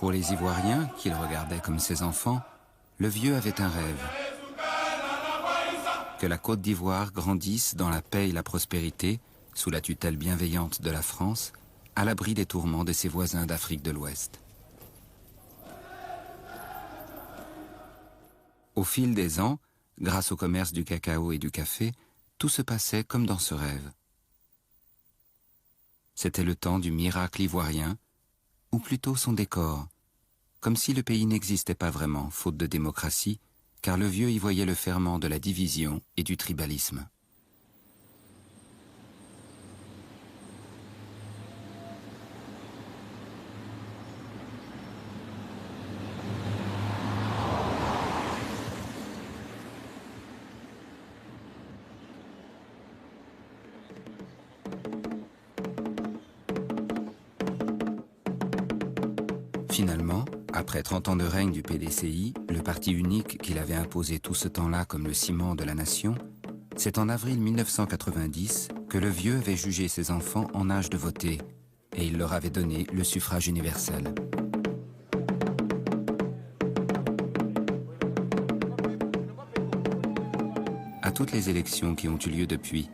Pour les Ivoiriens, qu'ils regardaient comme ses enfants, le vieux avait un rêve. Que la Côte d'Ivoire grandisse dans la paix et la prospérité, sous la tutelle bienveillante de la France, à l'abri des tourments de ses voisins d'Afrique de l'Ouest. Au fil des ans, grâce au commerce du cacao et du café, tout se passait comme dans ce rêve. C'était le temps du miracle ivoirien, ou plutôt son décor, comme si le pays n'existait pas vraiment, faute de démocratie, car le vieux y voyait le ferment de la division et du tribalisme. Finalement, après 30 ans de règne du PDCI, le parti unique qu'il avait imposé tout ce temps-là comme le ciment de la nation, c'est en avril 1990 que le vieux avait jugé ses enfants en âge de voter et il leur avait donné le suffrage universel. À toutes les élections qui ont eu lieu depuis,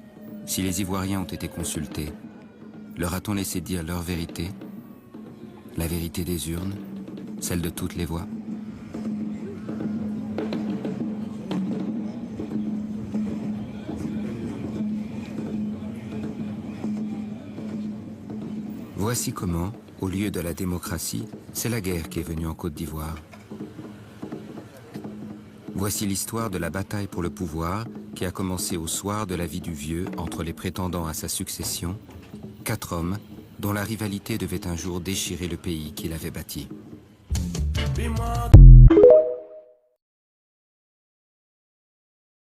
si les Ivoiriens ont été consultés, leur a-t-on laissé dire leur vérité ? La vérité des urnes, celle de toutes les voix. Voici comment, au lieu de la démocratie, c'est la guerre qui est venue en Côte d'Ivoire. Voici l'histoire de la bataille pour le pouvoir qui a commencé au soir de la vie du vieux entre les prétendants à sa succession, 4 hommes dont la rivalité devait un jour déchirer le pays qu'il avait bâti. Be more